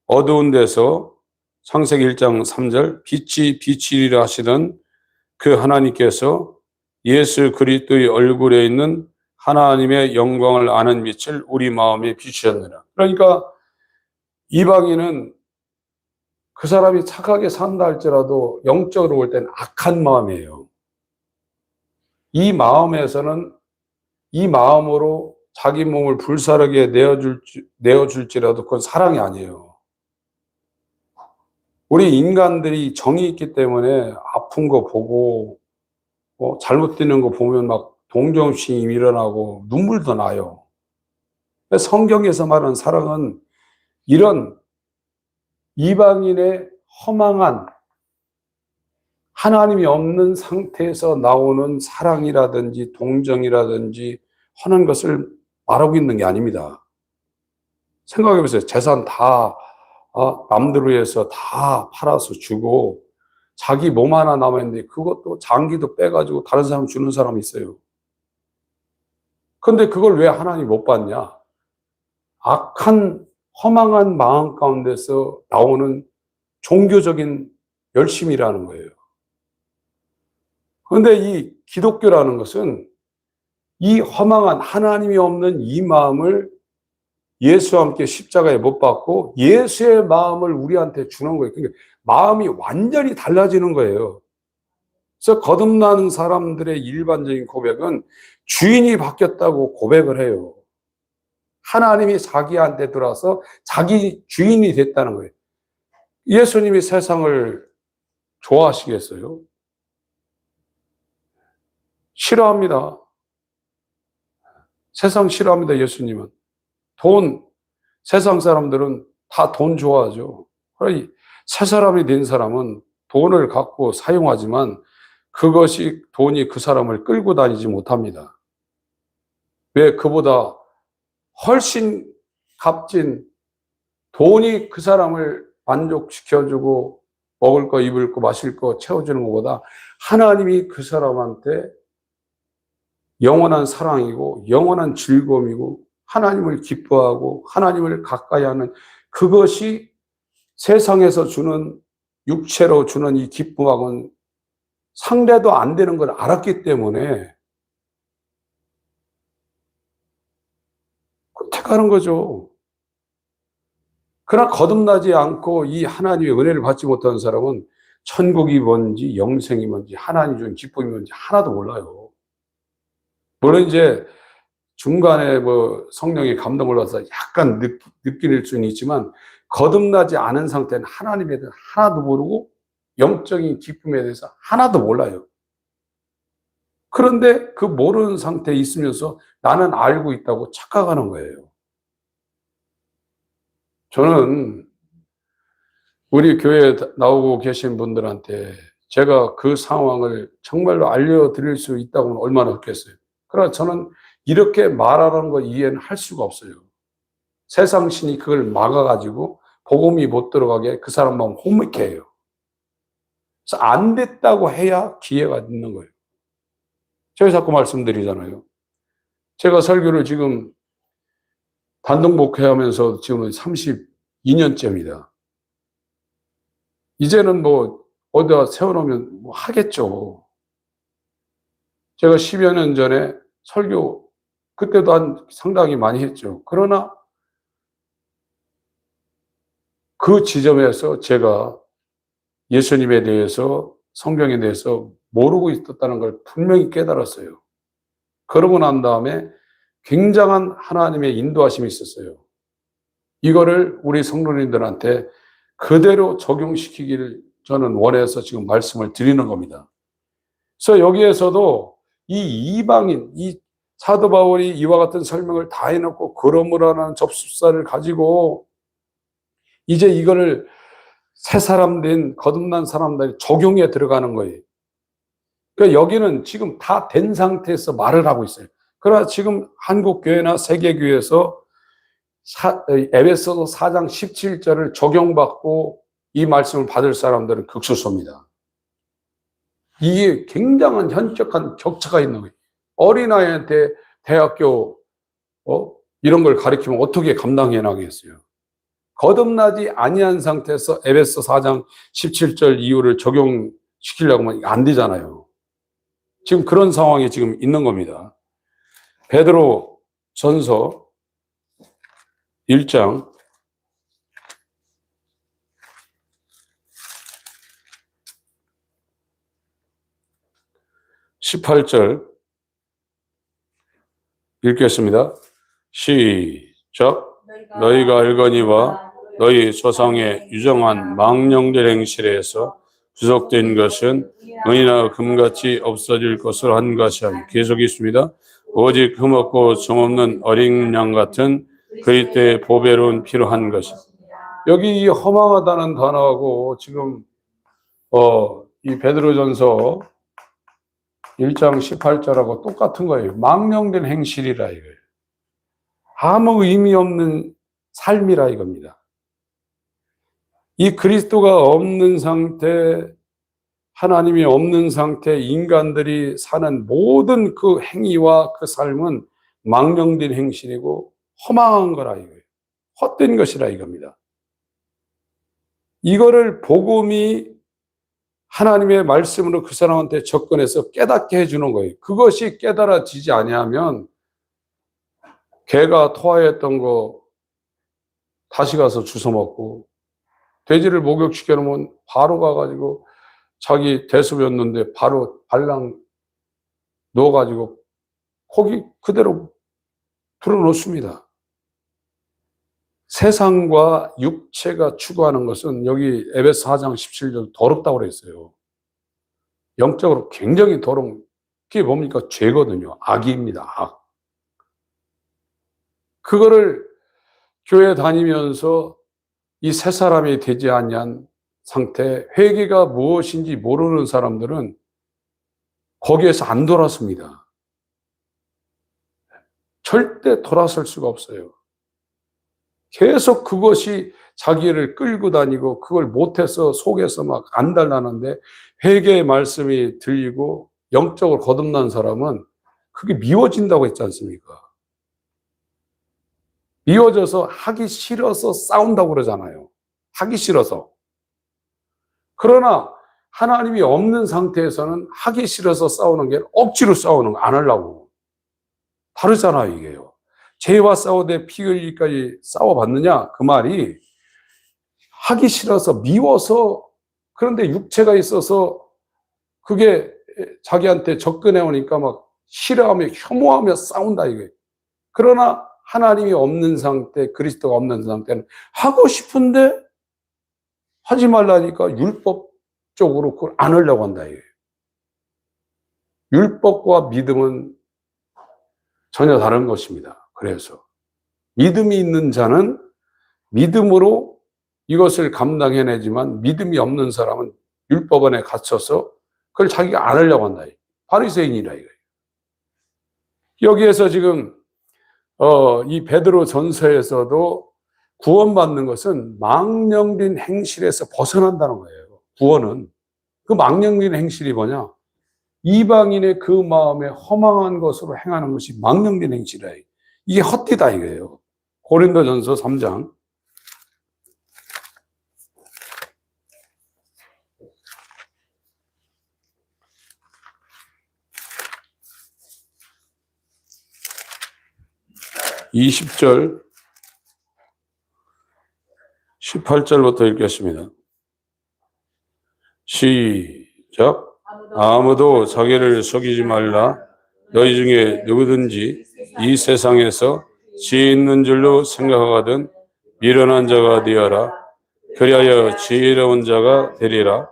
어두운 데서 창세기 1장 3절 빛이 비치리라 하시던 그 하나님께서 예수 그리스도의 얼굴에 있는 하나님의 영광을 아는 빛을 우리 마음에 비추셨느라. 그러니까 이방인은 그 사람이 착하게 산다 할지라도 영적으로 볼 때는 악한 마음이에요. 이 마음에서는 이 마음으로 자기 몸을 불사르게 내어줄지라도 그건 사랑이 아니에요. 우리 인간들이 정이 있기 때문에 아픈 거 보고 잘못되는 거 보면 막 동정심이 일어나고 눈물도 나요. 성경에서 말하는 사랑은 이런 이방인의 허망한 하나님이 없는 상태에서 나오는 사랑이라든지 동정이라든지 하는 것을 말하고 있는 게 아닙니다. 생각해 보세요. 재산 다 남들을 위해서 다 팔아서 주고 자기 몸 하나 남아있는데 그것도 장기도 빼가지고 다른 사람 주는 사람이 있어요. 근데 그걸 왜 하나님이 못 받냐? 악한 허망한 마음 가운데서 나오는 종교적인 열심이라는 거예요. 그런데 이 기독교라는 것은 이 허망한 하나님이 없는 이 마음을 예수와 함께 십자가에 못 박고 예수의 마음을 우리한테 주는 거예요. 그러니까 마음이 완전히 달라지는 거예요. 그래서 거듭나는 사람들의 일반적인 고백은 주인이 바뀌었다고 고백을 해요. 하나님이 자기한테 들어와서 자기 주인이 됐다는 거예요. 예수님이 세상을 좋아하시겠어요? 싫어합니다. 세상 싫어합니다. 예수님은. 세상 사람들은 다 돈 좋아하죠. 그러니 새 사람이 된 사람은 돈을 갖고 사용하지만 돈이 그 사람을 끌고 다니지 못합니다. 왜? 그보다 훨씬 값진 돈이 그 사람을 만족시켜주고 먹을 거, 입을 거, 마실 거 채워주는 것보다 하나님이 그 사람한테 영원한 사랑이고 영원한 즐거움이고 하나님을 기뻐하고 하나님을 가까이 하는 그것이 세상에서 주는 육체로 주는 이 기쁨하고는 상대도 안 되는 걸 알았기 때문에 택하는 거죠. 그러나 거듭나지 않고 이 하나님의 은혜를 받지 못하는 사람은 천국이 뭔지 영생이 뭔지 하나님 주는 기쁨이 뭔지 하나도 몰라요. 물론 이제 중간에 성령의 감동을 받아서 약간 느낄 수는 있지만 거듭나지 않은 상태는 하나님에 대해서 하나도 모르고 영적인 기쁨에 대해서 하나도 몰라요. 그런데 그 모르는 상태에 있으면서 나는 알고 있다고 착각하는 거예요. 저는 우리 교회에 나오고 계신 분들한테 제가 그 상황을 정말로 알려드릴 수 있다고는 얼마나 좋겠어요. 그러나 저는 이렇게 말하는 거 이해는 할 수가 없어요. 세상 신이 그걸 막아가지고 복음이 못 들어가게 그 사람 마음 혼미케 해요. 그래서 안 됐다고 해야 기회가 있는 거예요. 제가 자꾸 말씀드리잖아요. 제가 설교를 지금 단독 목회하면서 지금 32년째입니다. 이제는 어디다 세워놓으면 하겠죠. 제가 10여 년 전에 설교 그때도 상당히 많이 했죠. 그러나 그 지점에서 제가 예수님에 대해서, 성경에 대해서 모르고 있었다는 걸 분명히 깨달았어요. 그러고 난 다음에 굉장한 하나님의 인도하심이 있었어요. 이거를 우리 성도님들한테 그대로 적용시키기를 저는 원해서 지금 말씀을 드리는 겁니다. 그래서 여기에서도 이 이방인, 이 사도 바울이 이와 같은 설명을 다 해놓고 그러므로라는 접속사를 가지고 이제 이거를 새 사람 된 거듭난 사람들이 적용에 들어가는 거예요. 그러니까 여기는 지금 다 된 상태에서 말을 하고 있어요. 그러나 지금 한국교회나 세계교회에서 에베소서 4장 17절을 적용받고 이 말씀을 받을 사람들은 극소수입니다. 이게 굉장한 현격한 격차가 있는 거예요. 어린아이한테 대학교 이런 걸 가르치면 어떻게 감당해 나가겠어요? 거듭나지 아니한 상태에서 에베소 4장 17절 이유를 적용시키려고 하면 안 되잖아요. 지금 그런 상황이 지금 있는 겁니다. 베드로 전서 1장 18절 읽겠습니다. 시작. 너희가 알거니와 너희 조상의 유정한 망령된 행실에서 부속된 것은 은이나 금같이 없어질 것을 한 것이 아니고 계속 있습니다. 오직 흠없고 정없는 어린 양 같은 그리스도의 보배로운 피로 한 것이. 여기 이 허망하다는 단어하고 지금 이 베드로전서 1장 18절하고 똑같은 거예요. 망령된 행실이라 이거예요. 아무 의미 없는 삶이라 이겁니다. 이 그리스도가 없는 상태, 하나님이 없는 상태, 인간들이 사는 모든 그 행위와 그 삶은 망령된 행실이고 허망한 거라 이거예요. 헛된 것이라 이겁니다. 이거를 복음이 하나님의 말씀으로 그 사람한테 접근해서 깨닫게 해주는 거예요. 그것이 깨달아지지 아니하면 개가 토하였던 거 다시 가서 주워 먹고, 돼지를 목욕시켜 놓으면 바로 가가지고 자기 대수였는데 바로 발랑 넣어가지고 고기 그대로 풀어놓습니다. 세상과 육체가 추구하는 것은 여기 에베소 4장 17절 더럽다고 그랬어요. 영적으로 굉장히 더러운, 그게 뭡니까? 죄거든요. 악입니다. 악. 그거를 교회 다니면서 이 새 사람이 되지 아니한 상태, 회개가 무엇인지 모르는 사람들은 거기에서 안 돌아섭니다. 절대 돌아설 수가 없어요. 계속 그것이 자기를 끌고 다니고 그걸 못해서 속에서 막 안달나는데, 회개의 말씀이 들리고 영적으로 거듭난 사람은 그게 미워진다고 했지 않습니까? 미워져서 하기 싫어서 싸운다고 그러잖아요. 하기 싫어서. 그러나 하나님이 없는 상태에서는 하기 싫어서 싸우는 게 억지로 싸우는 거 안 하려고. 다르잖아요, 이게요. 죄와 싸우되 피 흘리기까지 싸워봤느냐? 그 말이 하기 싫어서 미워서, 그런데 육체가 있어서 그게 자기한테 접근해 오니까 막 싫어하며 혐오하며 싸운다 이거예요. 그러나 하나님이 없는 상태, 그리스도가 없는 상태는 하고 싶은데 하지 말라니까 율법적으로 그걸 안 하려고 한다 이거예요. 율법과 믿음은 전혀 다른 것입니다. 그래서 믿음이 있는 자는 믿음으로 이것을 감당해내지만, 믿음이 없는 사람은 율법 안에 갇혀서 그걸 자기가 안 하려고 한다. 바리새인이라 이거예요. 여기에서 지금 이 베드로 전서에서도 구원받는 것은 망령된 행실에서 벗어난다는 거예요. 구원은. 그 망령된 행실이 뭐냐? 이방인의 그 마음에 허망한 것으로 행하는 것이 망령된 행실이라. 이게 헛되다 이거예요. 고린도전서 3장 20절 18절부터 읽겠습니다. 시작. 아무도 자기를 속이지 말라. 너희 중에 누구든지 이 세상에서 지혜 있는 줄로 생각하거든 미련한 자가 되어라. 그리하여 지혜로운 자가 되리라.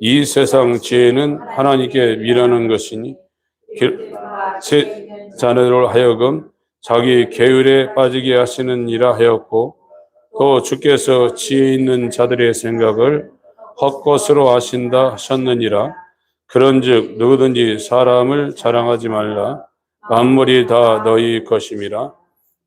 이 세상 지혜는 하나님께 미련한 것이니 새 자녀로 하여금 자기 계율에 빠지게 하시느니라 하였고, 또 주께서 지혜 있는 자들의 생각을 헛것으로 하신다 하셨느니라. 그런즉 누구든지 사람을 자랑하지 말라. 만물이 다 너희 것임이라.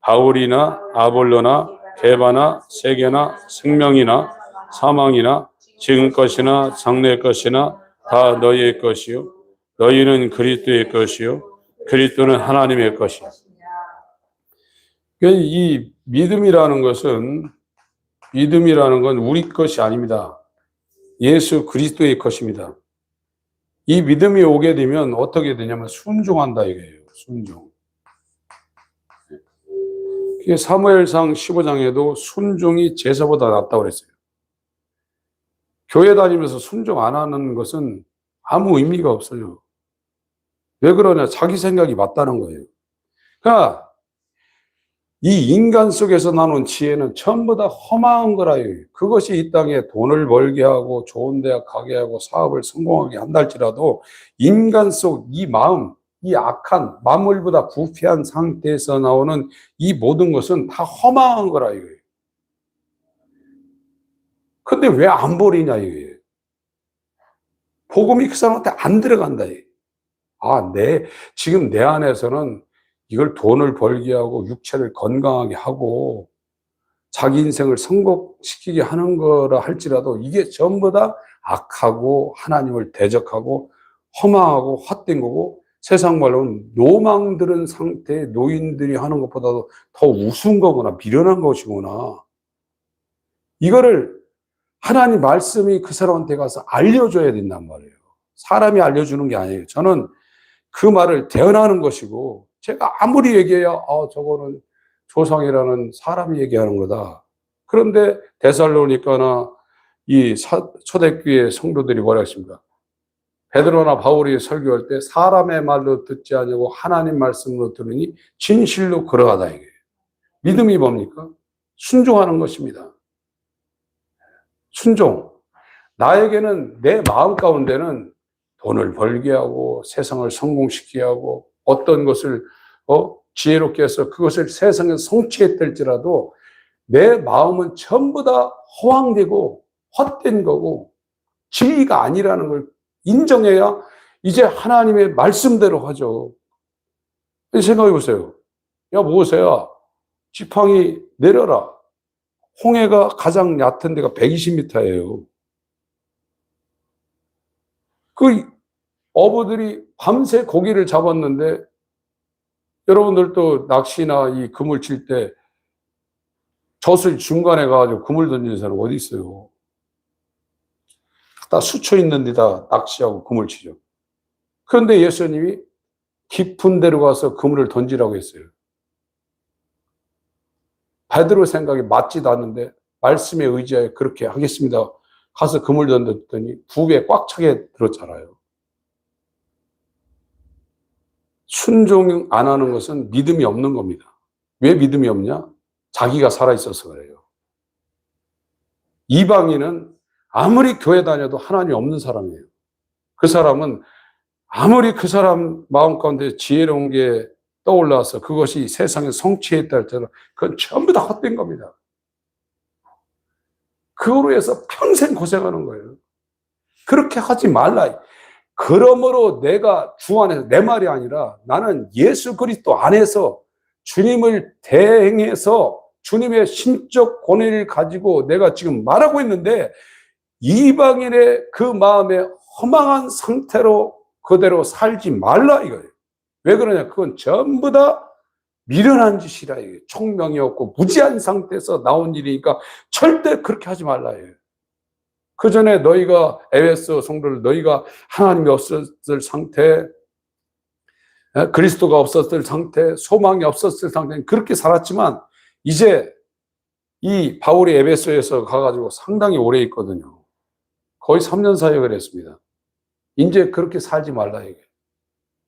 바울이나 아볼로나 게바나 세계나 생명이나 사망이나 지금 것이나 장래 것이나 다 너희의 것이요 너희는 그리스도의 것이요 그리스도는 하나님의 것이요. 이 믿음이라는 건 우리 것이 아닙니다. 예수 그리스도의 것입니다. 이 믿음이 오게 되면 어떻게 되냐면 순종한다 이거예요. 순종. 사무엘상 15장에도 순종이 제사보다 낫다고 그랬어요. 교회 다니면서 순종 안 하는 것은 아무 의미가 없어요. 왜 그러냐? 자기 생각이 맞다는 거예요. 그러니까 이 인간 속에서 나온 지혜는 전부 다 허망한 거라요. 그것이 이 땅에 돈을 벌게 하고 좋은 대학 가게 하고 사업을 성공하게 한다 할지라도 인간 속 이 마음, 이 악한 만물보다 부패한 상태에서 나오는 이 모든 것은 다 허망한 거라 이거예요. 근데 왜 안 버리냐 이거예요. 복음이 그 사람한테 안 들어간다. 지금 내 안에서는 이걸 돈을 벌게 하고 육체를 건강하게 하고 자기 인생을 성공시키게 하는 거라 할지라도 이게 전부 다 악하고 하나님을 대적하고 허망하고 헛된 거고 세상 말로는 노망 들은 상태의 노인들이 하는 것보다도 더 우스운 거거나 미련한 것이구나. 이거를 하나님 말씀이 그 사람한테 가서 알려줘야 된단 말이에요. 사람이 알려주는 게 아니에요. 저는 그 말을 대언하는 것이고 제가 아무리 얘기해야 저거는 조상이라는 사람이 얘기하는 거다. 그런데 데살로니가나 이 초대교회 성도들이 뭐라 했습니까? 베드로나 바울이 설교할 때 사람의 말로 듣지 아니고 하나님 말씀으로 들으니 진실로 걸어가다 이게. 믿음이 뭡니까? 순종하는 것입니다. 순종. 나에게는 내 마음 가운데는 돈을 벌게 하고 세상을 성공시키게 하고 어떤 것을 지혜롭게 해서 그것을 세상에 성취했을지라도 내 마음은 전부 다 허황되고 헛된 거고 진리가 아니라는 걸 인정해야 이제 하나님의 말씀대로 하죠. 생각해 보세요. 야 모세야 지팡이 내려라. 홍해가 가장 얕은 데가 120m예요. 그 어부들이 밤새 고기를 잡았는데 여러분들도 낚시나 이 그물 칠 때 젖을 중간에 가가지고 그물 던지는 사람 어디 있어요? 딱 수초 있는 데다 낚시하고 그물 치죠. 그런데 예수님이 깊은 데로 가서 그물을 던지라고 했어요. 베드로 생각이 맞지도 않는데 말씀에 의지하여 그렇게 하겠습니다. 가서 그물 던졌더니 부에 꽉 차게 들었잖아요. 순종 안 하는 것은 믿음이 없는 겁니다. 왜 믿음이 없냐? 자기가 살아있어서 그래요. 이방인은 아무리 교회 다녀도 하나님이 없는 사람이에요. 그 사람은 아무리 그 사람 마음 가운데 지혜로운 게 떠올라서 그것이 세상에 성취했다 할지라도 그건 전부 다 헛된 겁니다. 그거로 해서 평생 고생하는 거예요. 그렇게 하지 말라. 그러므로 내가 주 안에서 내 말이 아니라 나는 예수 그리스도 안에서 주님을 대행해서 주님의 신적 권위를 가지고 내가 지금 말하고 있는데 이방인의 그 마음에 허망한 상태로 그대로 살지 말라 이거예요. 왜 그러냐? 그건 전부 다 미련한 짓이라 이거예요. 총명이 없고 무지한 상태에서 나온 일이니까 절대 그렇게 하지 말라 이거예요. 그 전에 너희가 에베소 성도들 너희가 하나님이 없었을 상태, 그리스도가 없었을 상태, 소망이 없었을 상태는 그렇게 살았지만 이제 이 바울이 에베소에서 가가지고 상당히 오래 있거든요. 거의 3년 사역을 했습니다. 이제 그렇게 살지 말라 이게.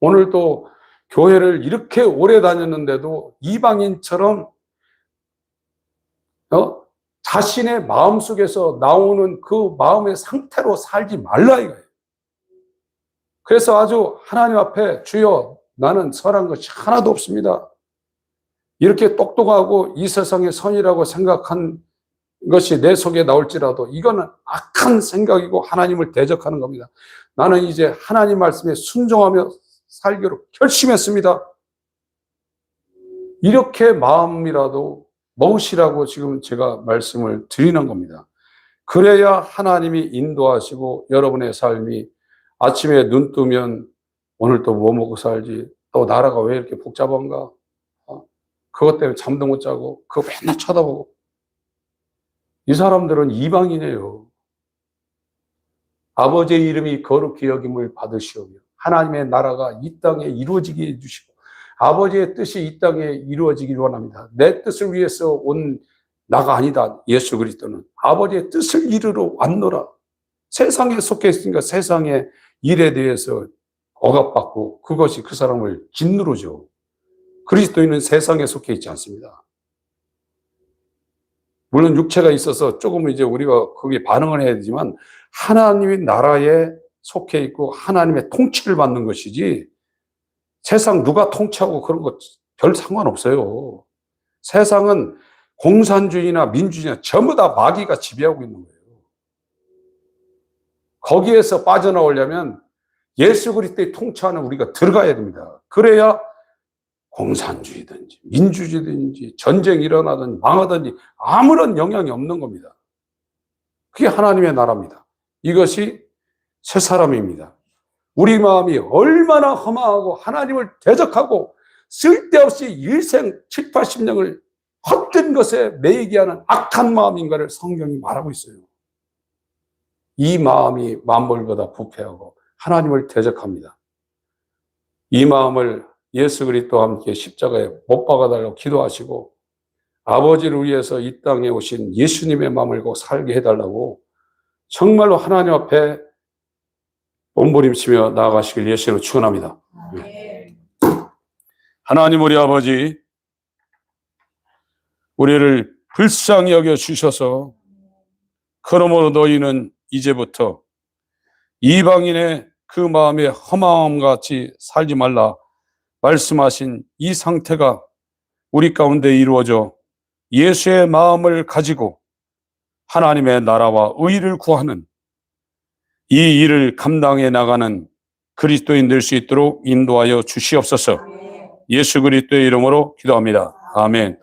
오늘 또 교회를 이렇게 오래 다녔는데도 이방인처럼 자신의 마음속에서 나오는 그 마음의 상태로 살지 말라 이거예요. 그래서 아주 하나님 앞에 주여 나는 선한 것이 하나도 없습니다. 이렇게 똑똑하고 이 세상의 선이라고 생각한 것이 내 속에 나올지라도 이거는 악한 생각이고 하나님을 대적하는 겁니다. 나는 이제 하나님 말씀에 순종하며 살기로 결심했습니다. 이렇게 마음이라도 먹으시라고 지금 제가 말씀을 드리는 겁니다. 그래야 하나님이 인도하시고 여러분의 삶이 아침에 눈 뜨면 오늘 또 뭐 먹고 살지, 또 나라가 왜 이렇게 복잡한가, 그것 때문에 잠도 못 자고 그거 맨날 쳐다보고. 이 사람들은 이방인이에요. 아버지의 이름이 거룩히 여김을 받으시오며 하나님의 나라가 이 땅에 이루어지게 해주시고 아버지의 뜻이 이 땅에 이루어지길 원합니다. 내 뜻을 위해서 온 나가 아니다. 예수 그리스도는 아버지의 뜻을 이루러 왔노라. 세상에 속해 있으니까 세상의 일에 대해서 억압받고 그것이 그 사람을 짓누르죠. 그리스도인은 세상에 속해 있지 않습니다. 물론 육체가 있어서 조금은 이제 우리가 거기에 반응을 해야 되지만 하나님의 나라에 속해 있고 하나님의 통치를 받는 것이지 세상 누가 통치하고 그런 거 별 상관없어요. 세상은 공산주의나 민주주의나 전부 다 마귀가 지배하고 있는 거예요. 거기에서 빠져나오려면 예수 그리스도의 통치 안에 우리가 들어가야 됩니다. 그래야 공산주의든지 민주주의든지 전쟁이 일어나든지 망하든지 아무런 영향이 없는 겁니다. 그게 하나님의 나라입니다. 이것이 새 사람입니다. 우리 마음이 얼마나 험하고 하나님을 대적하고 쓸데없이 일생 7, 80년을 헛된 것에 매이게 하는 악한 마음인가를 성경이 말하고 있어요. 이 마음이 만물보다 부패하고 하나님을 대적합니다. 이 마음을 예수 그리스도와 함께 십자가에 못 박아달라고 기도하시고 아버지를 위해서 이 땅에 오신 예수님의 마음을 꼭 살게 해달라고 정말로 하나님 앞에 몸부림치며 나아가시길 예수로 축원합니다. 하나님 우리 아버지, 우리를 불쌍히 여겨 주셔서 그러므로 너희는 이제부터 이방인의 그 마음에 허망함같이 살지 말라 말씀하신 이 상태가 우리 가운데 이루어져 예수의 마음을 가지고 하나님의 나라와 의를 구하는 이 일을 감당해 나가는 그리스도인 될 수 있도록 인도하여 주시옵소서. 예수 그리스도의 이름으로 기도합니다. 아멘.